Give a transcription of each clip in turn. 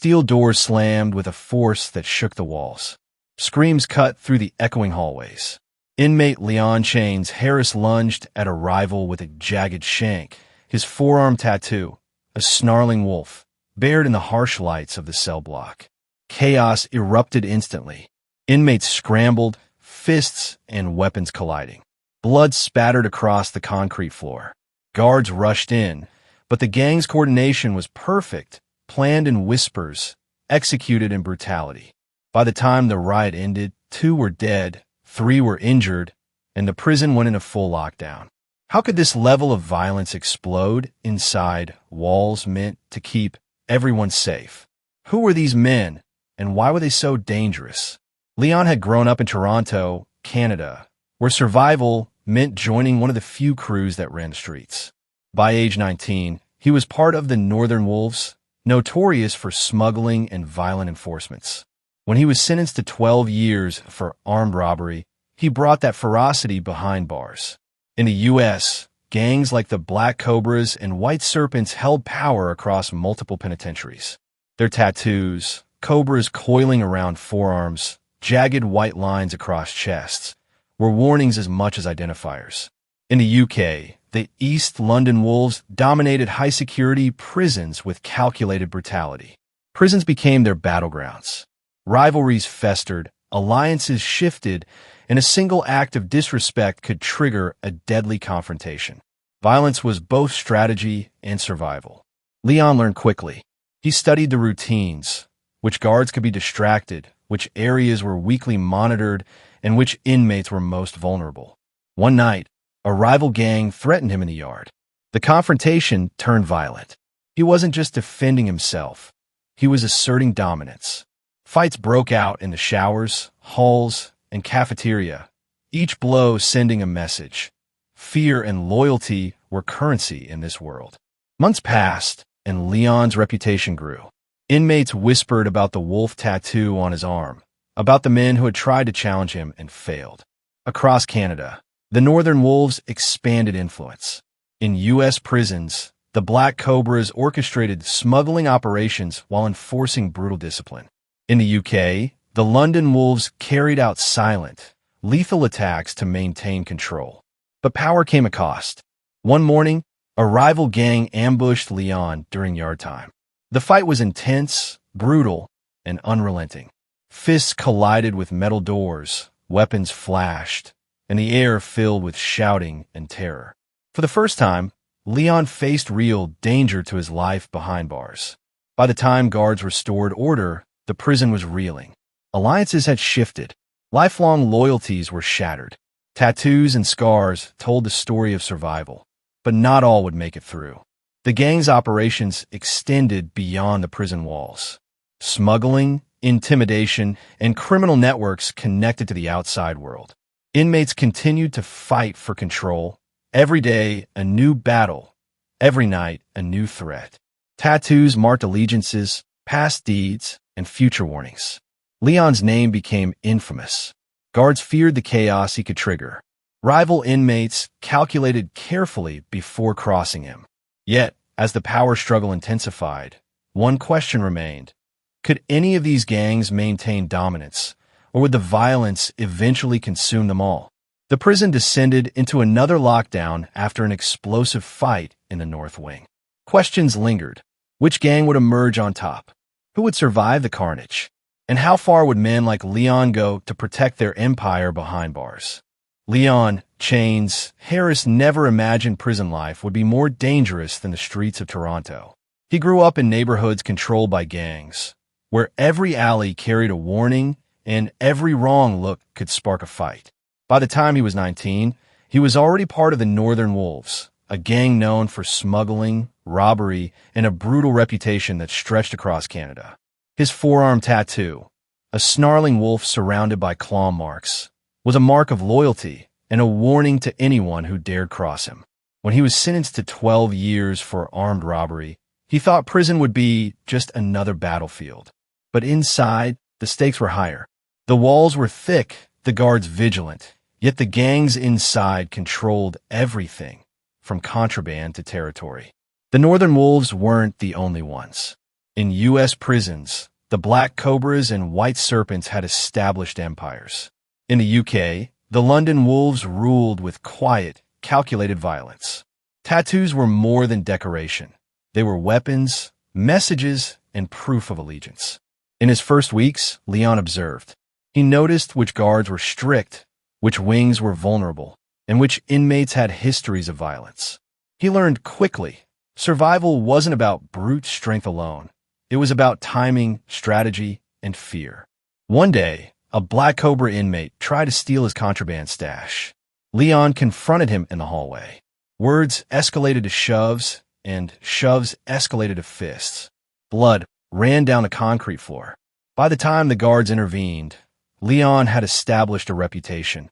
steel doors slammed with a force that shook the walls. Screams cut through the echoing hallways. Inmate Leon Chains Harris lunged at a rival with a jagged shank, his forearm tattoo, a snarling wolf, bared in the harsh lights of the cell block. Chaos erupted instantly. Inmates scrambled, fists and weapons colliding. Blood spattered across the concrete floor. Guards rushed in, but the gang's coordination was perfect, planned in whispers, executed in brutality. By the time the riot ended, 2 were dead, 3 were injured, and the prison went into full lockdown. How could this level of violence explode inside walls meant to keep everyone safe? Who were these men, and why were they so dangerous? Leon had grown up in Toronto, Canada, where survival meant joining one of the few crews that ran the streets. By age 19, he was part of the Northern Wolves, notorious for smuggling and violent enforcements. When he was sentenced to 12 years for armed robbery, he brought that ferocity behind bars. In the U.S., gangs like the Black Cobras and White Serpents held power across multiple penitentiaries. Their tattoos, cobras coiling around forearms, jagged white lines across chests, were warnings as much as identifiers. In the UK, the East London Wolves dominated high-security prisons with calculated brutality. Prisons became their battlegrounds. Rivalries festered, alliances shifted, and a single act of disrespect could trigger a deadly confrontation. Violence was both strategy and survival. Leon learned quickly. He studied the routines, which guards could be distracted, which areas were weakly monitored, and which inmates were most vulnerable. One night, a rival gang threatened him in the yard. The confrontation turned violent. He wasn't just defending himself. He was asserting dominance. Fights broke out in the showers, halls, and cafeteria, each blow sending a message. Fear and loyalty were currency in this world. Months passed, and Leon's reputation grew. Inmates whispered about the wolf tattoo on his arm, about the men who had tried to challenge him and failed. Across Canada, the Northern Wolves expanded influence. In U.S. prisons, the Black Cobras orchestrated smuggling operations while enforcing brutal discipline. In the UK, the London Wolves carried out silent, lethal attacks to maintain control. But power came at cost. One morning, a rival gang ambushed Leon during yard time. The fight was intense, brutal, and unrelenting. Fists collided with metal doors, weapons flashed, and the air filled with shouting and terror. For the first time, Leon faced real danger to his life behind bars. By the time guards restored order, the prison was reeling. Alliances had shifted. Lifelong loyalties were shattered. Tattoos and scars told the story of survival, but not all would make it through. The gang's operations extended beyond the prison walls. Smuggling, intimidation, and criminal networks connected to the outside world. Inmates continued to fight for control. Every day, a new battle. Every night, a new threat. Tattoos marked allegiances, past deeds, and future warnings. Leon's name became infamous. Guards feared the chaos he could trigger. Rival inmates calculated carefully before crossing him. Yet, as the power struggle intensified, one question remained. Could any of these gangs maintain dominance, or would the violence eventually consume them all? The prison descended into another lockdown after an explosive fight in the North Wing. Questions lingered. Which gang would emerge on top? Who would survive the carnage? And how far would men like Leon go to protect their empire behind bars? Leon Chains Harris never imagined prison life would be more dangerous than the streets of Toronto. He grew up in neighborhoods controlled by gangs, where every alley carried a warning and every wrong look could spark a fight. By the time he was 19, he was already part of the Northern Wolves, a gang known for smuggling, robbery, and a brutal reputation that stretched across Canada. His forearm tattoo, a snarling wolf surrounded by claw marks, was a mark of loyalty and a warning to anyone who dared cross him. When he was sentenced to 12 years for armed robbery, he thought prison would be just another battlefield. But inside, the stakes were higher. The walls were thick, the guards vigilant, yet the gangs inside controlled everything, from contraband to territory. The Northern Wolves weren't the only ones. In U.S. prisons, the black cobras and white serpents had established empires. In the UK, the London wolves ruled with quiet, calculated violence. Tattoos were more than decoration. They were weapons, messages, and proof of allegiance. In his first weeks, Leon observed. He noticed which guards were strict, which wings were vulnerable, and which inmates had histories of violence. He learned quickly, survival wasn't about brute strength alone. It was about timing, strategy, and fear. One day, a black cobra inmate tried to steal his contraband stash. Leon confronted him in the hallway. Words escalated to shoves, and shoves escalated to fists. Blood ran down the concrete floor. By the time the guards intervened, Leon had established a reputation.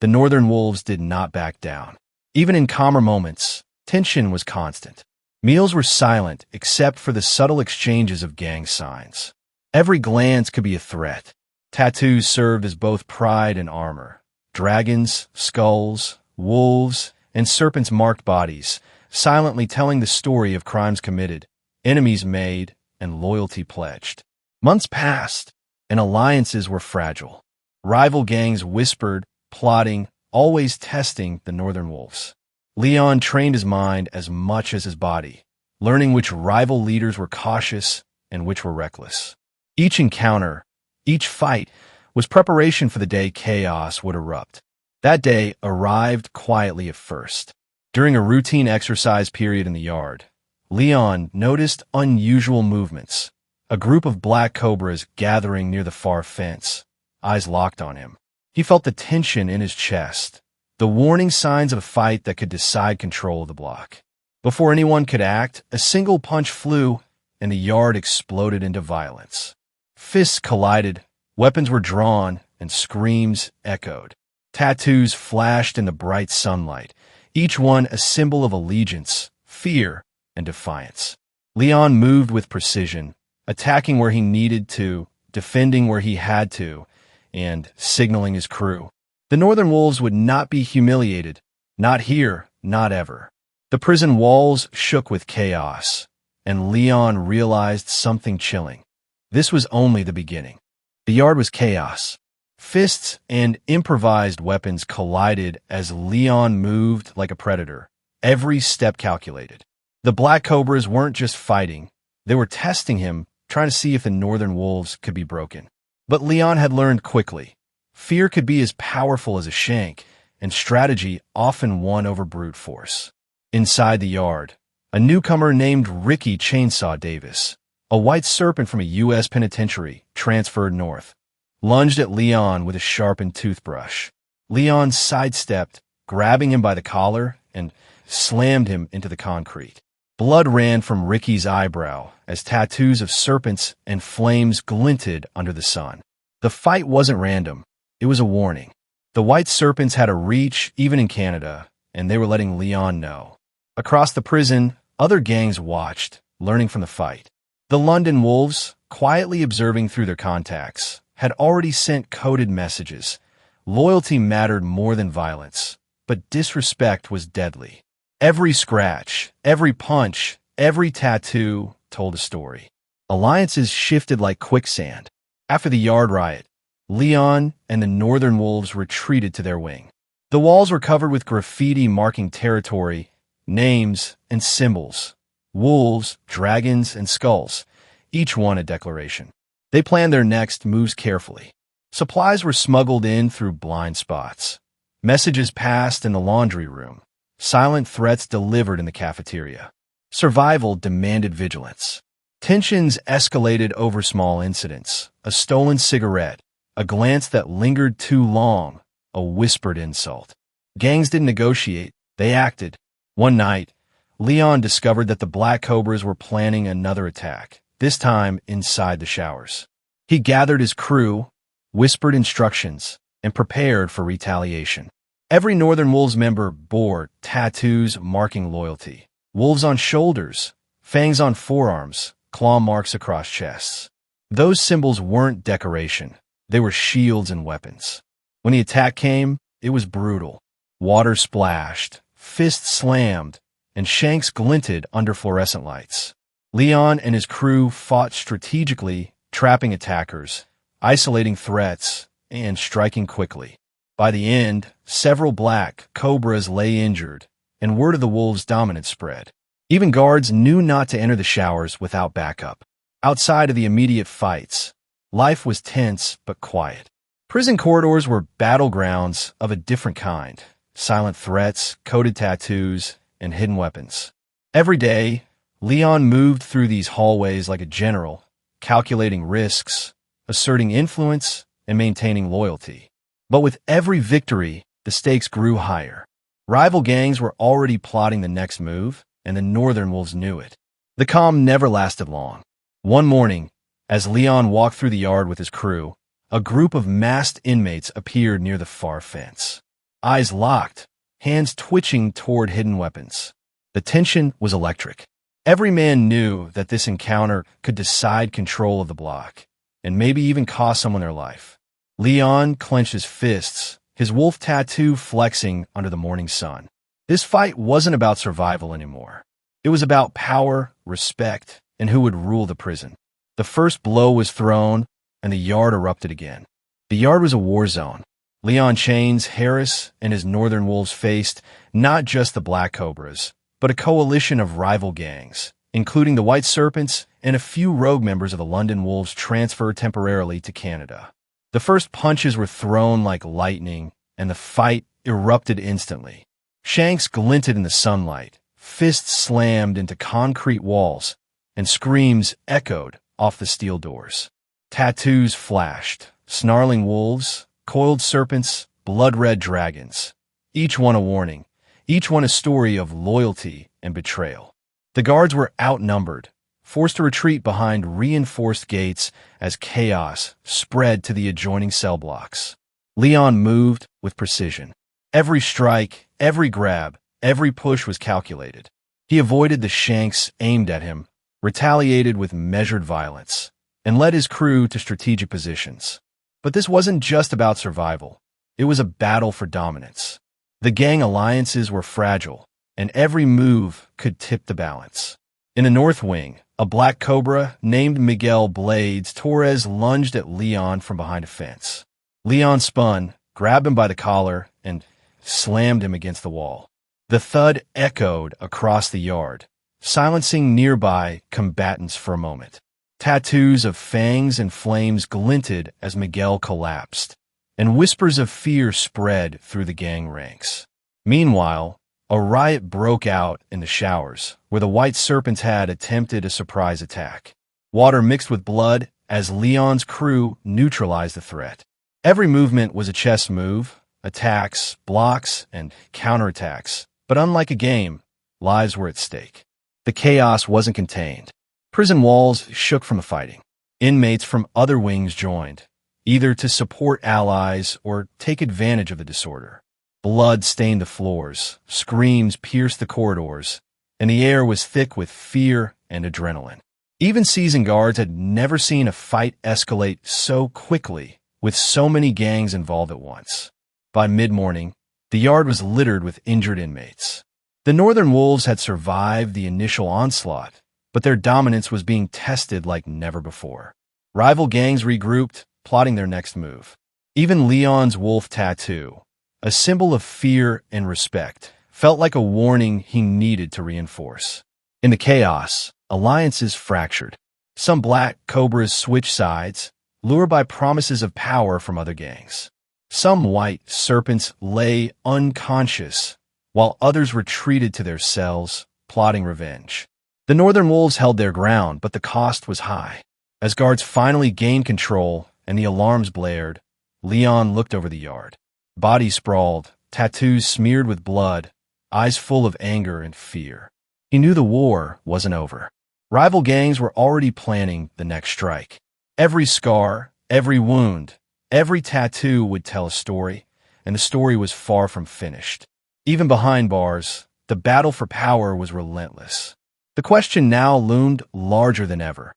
The northern wolves did not back down. Even in calmer moments, tension was constant. Meals were silent except for the subtle exchanges of gang signs. Every glance could be a threat. Tattoos served as both pride and armor. Dragons, skulls, wolves, and serpents marked bodies, silently telling the story of crimes committed, enemies made, and loyalty pledged. Months passed, and alliances were fragile. Rival gangs whispered, plotting, always testing the northern wolves. Leon trained his mind as much as his body, learning which rival leaders were cautious and which were reckless. Each encounter, each fight, was preparation for the day chaos would erupt. That day arrived quietly at first. During a routine exercise period in the yard, Leon noticed unusual movements. A group of black cobras gathering near the far fence, eyes locked on him. He felt the tension in his chest, the warning signs of a fight that could decide control of the block. Before anyone could act, a single punch flew, and the yard exploded into violence. Fists collided, weapons were drawn, and screams echoed. Tattoos flashed in the bright sunlight, each one a symbol of allegiance, fear, and defiance. Leon moved with precision, attacking where he needed to, defending where he had to, and signaling his crew. The northern wolves would not be humiliated, not here, not ever. The prison walls shook with chaos, and Leon realized something chilling. This was only the beginning. The yard was chaos. Fists and improvised weapons collided as Leon moved like a predator, every step calculated. The black cobras weren't just fighting. They were testing him, trying to see if the northern wolves could be broken. But Leon had learned quickly. Fear could be as powerful as a shank, and strategy often won over brute force. Inside the yard, a newcomer named Ricky Chainsaw Davis, a white serpent from a U.S. penitentiary transferred north, lunged at Leon with a sharpened toothbrush. Leon sidestepped, grabbing him by the collar, and slammed him into the concrete. Blood ran from Ricky's eyebrow as tattoos of serpents and flames glinted under the sun. The fight wasn't random. It was a warning. The white serpents had a reach even in Canada, and they were letting Leon know. Across the prison, other gangs watched, learning from the fight. The London wolves, quietly observing through their contacts, had already sent coded messages. Loyalty mattered more than violence, but disrespect was deadly. Every scratch, every punch, every tattoo told a story. Alliances shifted like quicksand. After the yard riot, Leon and the northern wolves retreated to their wing. The walls were covered with graffiti marking territory, names, and symbols. Wolves, dragons, and skulls, each one a declaration. They planned their next moves carefully. Supplies were smuggled in through blind spots. Messages passed in the laundry room. Silent threats delivered in the cafeteria. Survival demanded vigilance. Tensions escalated over small incidents. A stolen cigarette, a glance that lingered too long, a whispered insult. Gangs didn't negotiate, they acted. One night, Leon discovered that the Black Cobras were planning another attack, this time inside the showers. He gathered his crew, whispered instructions, and prepared for retaliation. Every Northern Wolves member bore tattoos marking loyalty. Wolves on shoulders, fangs on forearms, claw marks across chests. Those symbols weren't decoration. They were shields and weapons. When the attack came, it was brutal. Water splashed, fists slammed, and shanks glinted under fluorescent lights. Leon and his crew fought strategically, trapping attackers, isolating threats, and striking quickly. By the end, several black cobras lay injured, and word of the wolves' dominance spread. Even guards knew not to enter the showers without backup. Outside of the immediate fights, life was tense but quiet. Prison corridors were battlegrounds of a different kind. Silent threats, coded tattoos, and hidden weapons. Every day, Leon moved through these hallways like a general, calculating risks, asserting influence, and maintaining loyalty. But with every victory, the stakes grew higher. Rival gangs were already plotting the next move, and the Northern Wolves knew it. The calm never lasted long. One morning, as Leon walked through the yard with his crew, a group of masked inmates appeared near the far fence. Eyes locked, hands twitching toward hidden weapons. The tension was electric. Every man knew that this encounter could decide control of the block, and maybe even cost someone their life. Leon clenched his fists, his wolf tattoo flexing under the morning sun. This fight wasn't about survival anymore. It was about power, respect, and who would rule the prison. The first blow was thrown, and the yard erupted again. The yard was a war zone. Leon Chains, Harris, and his Northern Wolves faced not just the Black Cobras, but a coalition of rival gangs, including the White Serpents and a few rogue members of the London Wolves transferred temporarily to Canada. The first punches were thrown like lightning, and the fight erupted instantly. Shanks glinted in the sunlight, fists slammed into concrete walls, and screams echoed off the steel doors. Tattoos flashed, snarling wolves, coiled serpents, blood-red dragons. Each one a warning, each one a story of loyalty and betrayal. The guards were outnumbered, forced to retreat behind reinforced gates as chaos spread to the adjoining cell blocks. Leon moved with precision. Every strike, every grab, every push was calculated. He avoided the shanks aimed at him, retaliated with measured violence, and led his crew to strategic positions. But this wasn't just about survival. It was a battle for dominance. The gang alliances were fragile, and every move could tip the balance. In the North Wing, a black cobra named Miguel Blades Torres lunged at Leon from behind a fence. Leon spun, grabbed him by the collar, and slammed him against the wall. The thud echoed across the yard, silencing nearby combatants for a moment. Tattoos of fangs and flames glinted as Miguel collapsed, and whispers of fear spread through the gang ranks. Meanwhile, a riot broke out in the showers, where the White Serpents had attempted a surprise attack. Water mixed with blood as Leon's crew neutralized the threat. Every movement was a chess move, attacks, blocks, and counterattacks. But unlike a game, lives were at stake. The chaos wasn't contained. Prison walls shook from the fighting. Inmates from other wings joined, either to support allies or take advantage of the disorder. Blood stained the floors, screams pierced the corridors, and the air was thick with fear and adrenaline. Even seasoned guards had never seen a fight escalate so quickly, with so many gangs involved at once. By mid-morning, the yard was littered with injured inmates. The Northern Wolves had survived the initial onslaught, but their dominance was being tested like never before. Rival gangs regrouped, plotting their next move. Even Leon's wolf tattoo, a symbol of fear and respect, felt like a warning he needed to reinforce. In the chaos, alliances fractured. Some black cobras switched sides, lured by promises of power from other gangs. Some white serpents lay unconscious, while others retreated to their cells, plotting revenge. The Northern Wolves held their ground, but the cost was high. As guards finally gained control and the alarms blared, Leon looked over the yard. Bodies sprawled, tattoos smeared with blood, eyes full of anger and fear. He knew the war wasn't over. Rival gangs were already planning the next strike. Every scar, every wound, every tattoo would tell a story, and the story was far from finished. Even behind bars, the battle for power was relentless. The question now loomed larger than ever.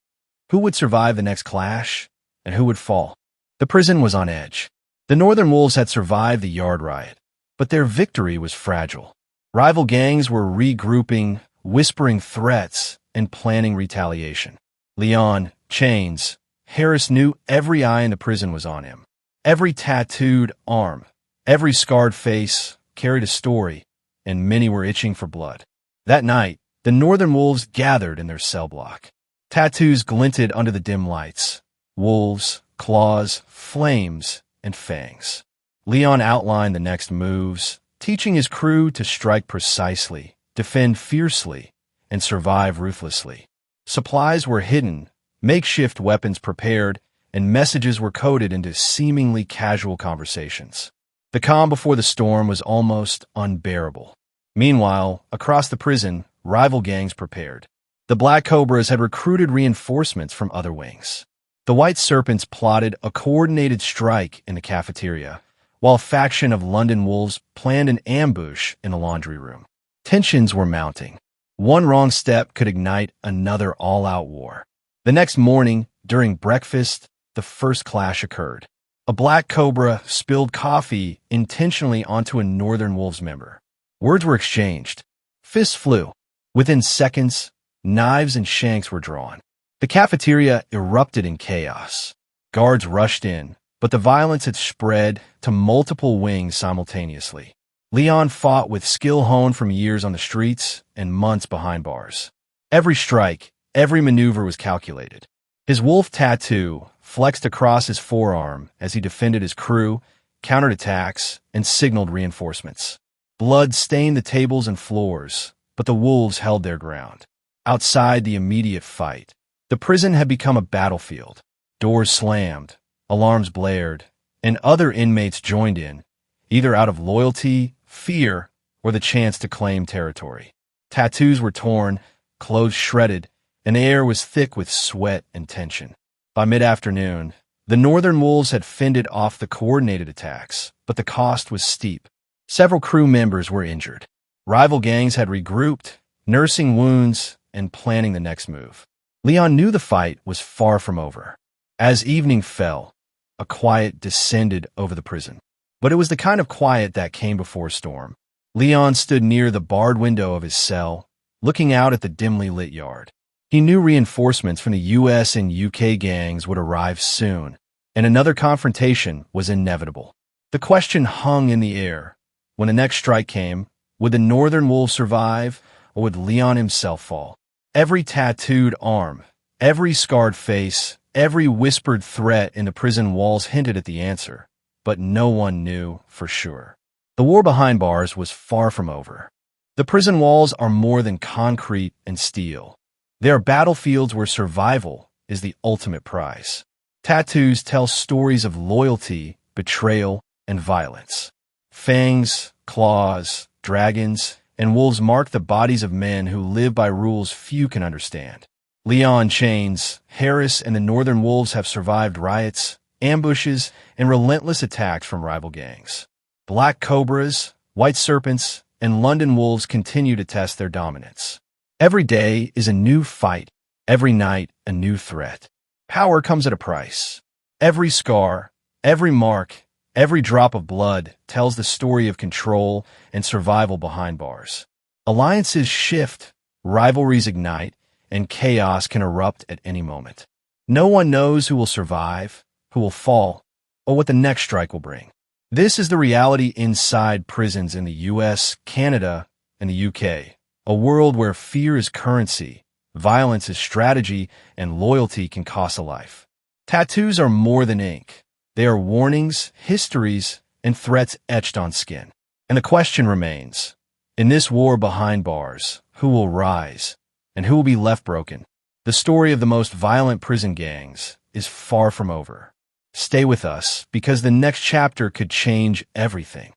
Who would survive the next clash, and who would fall? The prison was on edge. The Northern Wolves had survived the yard riot, but their victory was fragile. Rival gangs were regrouping, whispering threats, and planning retaliation. Leon, chains. Harris knew every eye in the prison was on him. Every tattooed arm, every scarred face carried a story, and many were itching for blood. That night, the Northern Wolves gathered in their cell block. Tattoos glinted under the dim lights. Wolves, claws, flames, and fangs. Leon outlined the next moves, teaching his crew to strike precisely, defend fiercely, and survive ruthlessly. Supplies were hidden, makeshift weapons prepared, and messages were coded into seemingly casual conversations. The calm before the storm was almost unbearable. Meanwhile, across the prison, rival gangs prepared. The Black Cobras had recruited reinforcements from other wings. The White Serpents plotted a coordinated strike in the cafeteria, while a faction of London Wolves planned an ambush in the laundry room. Tensions were mounting. One wrong step could ignite another all-out war. The next morning, during breakfast, the first clash occurred. A Black Cobra spilled coffee intentionally onto a Northern Wolves member. Words were exchanged. Fists flew. Within seconds, knives and shanks were drawn. The cafeteria erupted in chaos. Guards rushed in, but the violence had spread to multiple wings simultaneously. Leon fought with skill honed from years on the streets and months behind bars. Every strike, every maneuver was calculated. His wolf tattoo flexed across his forearm as he defended his crew, countered attacks, and signaled reinforcements. Blood stained the tables and floors, but the wolves held their ground. Outside the immediate fight, the prison had become a battlefield. Doors slammed, alarms blared, and other inmates joined in, either out of loyalty, fear, or the chance to claim territory. Tattoos were torn, clothes shredded, and the air was thick with sweat and tension. By mid-afternoon, the Northern Wolves had fended off the coordinated attacks, but the cost was steep. Several crew members were injured. Rival gangs had regrouped, nursing wounds and planning the next move. Leon knew the fight was far from over. As evening fell, a quiet descended over the prison. But it was the kind of quiet that came before a storm. Leon stood near the barred window of his cell, looking out at the dimly lit yard. He knew reinforcements from the US and UK gangs would arrive soon, and another confrontation was inevitable. The question hung in the air. When the next strike came, would the Northern Wolves survive, or would Leon himself fall? Every tattooed arm, every scarred face, every whispered threat in the prison walls hinted at the answer, but no one knew for sure. The war behind bars was far from over. The prison walls are more than concrete and steel. They are battlefields where survival is the ultimate prize. Tattoos tell stories of loyalty, betrayal, and violence. Fangs, claws, dragons, and wolves mark the bodies of men who live by rules few can understand. Leon, chains, Harris, and the Northern Wolves have survived riots, ambushes, and relentless attacks from rival gangs. Black Cobras, White Serpents, and London Wolves continue to test their dominance. Every day is a new fight, every night a new threat. Power comes at a price. Every scar, every mark, every drop of blood tells the story of control and survival behind bars. Alliances shift, rivalries ignite, and chaos can erupt at any moment. No one knows who will survive, who will fall, or what the next strike will bring. This is the reality inside prisons in the US, Canada, and the UK, a world where fear is currency, violence is strategy, and loyalty can cost a life. Tattoos are more than ink. They are warnings, histories, and threats etched on skin. And the question remains, in this war behind bars, who will rise, and who will be left broken? The story of the most violent prison gangs is far from over. Stay with us, because the next chapter could change everything.